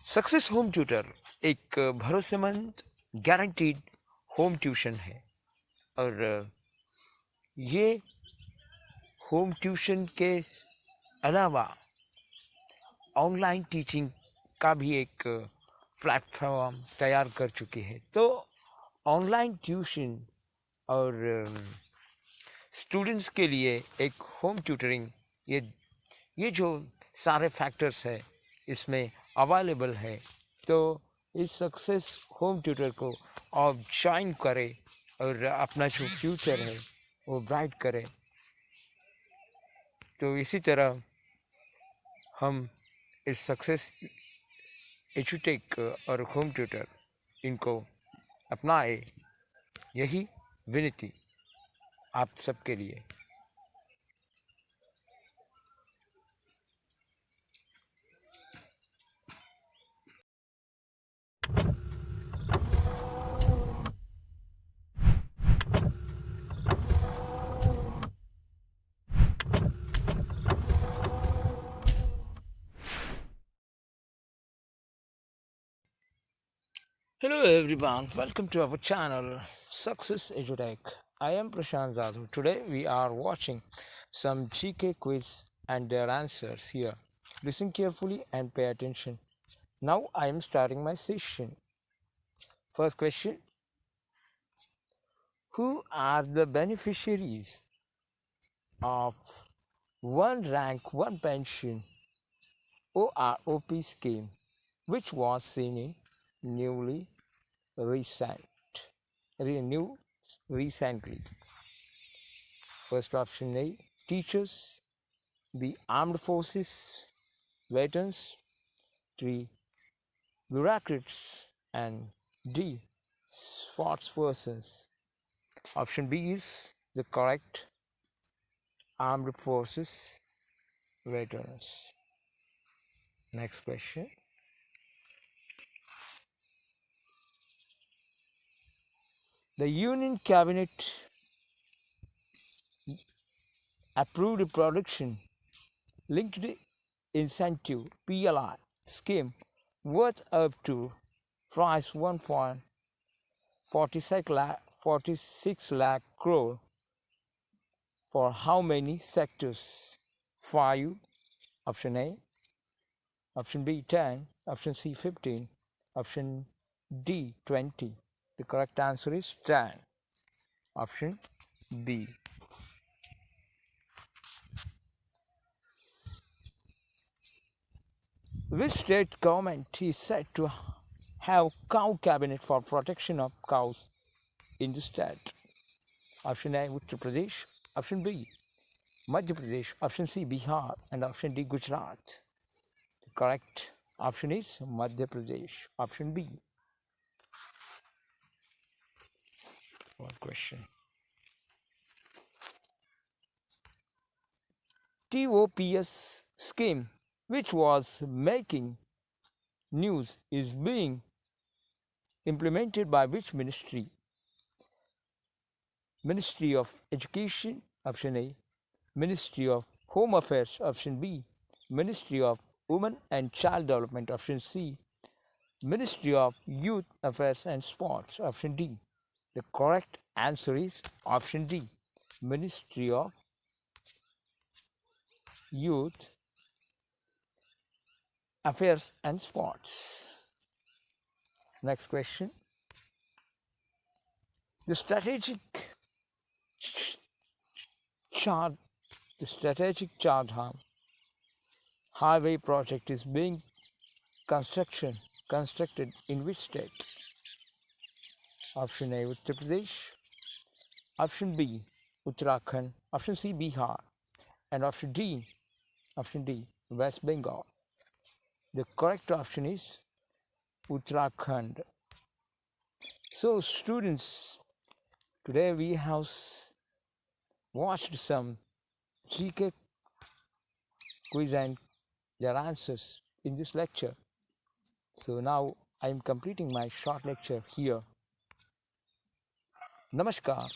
Success home tutor एक भरोसेमंद guaranteed home tuition है और ये होम ट्यूशन के अलावा ऑनलाइन टीचिंग का भी एक प्लेटफॉर्म तैयार कर चुके हैं। तो ऑनलाइन ट्यूशन और स्टूडेंट्स के लिए एक होम ट्यूटरिंग ये जो सारे फैक्टर्स है इसमें अवेलेबल है। तो इस सक्सेस होम ट्यूटर को आप ज्वाइन करें और अपना जो फ्यूचर है वो ब्राइट करें। तो इसी तरह हम इस सक्सेस एजुटेक और होम ट्यूटर इनको अपनाए, यही विनती आप सबके लिए। Hello everyone, welcome to our channel Success EDUTECH. I am Prashant Jadhav. Today we are watching some GK quiz and their answers here. Listen carefully and pay attention. Now I am starting my session. First question: who are the beneficiaries of One Rank One Pension OROP scheme, which was seen in newly renewed recently? First option A, teachers, the armed forces, veterans, 3, bureaucrats, and D, sportspersons. Option B is the correct: armed forces, veterans. Next question: the Union Cabinet approved a production linked incentive PLI scheme worth up to price 1.46 lakh crore for how many sectors? 5, option A, option B 10, option C 15, option D 20. The correct answer is 10. Option B. Which state government is said to have cow cabinet for protection of cows in the state? Option A Uttar Pradesh, option B Madhya Pradesh, option C Bihar, and option D Gujarat. The correct option is Madhya Pradesh, option B. One question: TOPS scheme, which was making news, is being implemented by which ministry? Ministry of Education, option A, Ministry of Home Affairs, option B, Ministry of Women and Child Development, option C, Ministry of Youth Affairs and Sports, option D. The correct answer is option D, Ministry of Youth Affairs and Sports. Next question: the strategic Jadhav highway project is being constructed in which state? Option A Uttar Pradesh, option B Uttarakhand, option C Bihar, and option D West Bengal. The correct option is Uttarakhand. So students, today we have watched some GK quiz and their answers in this lecture. So now I am completing my short lecture here. Namaskar.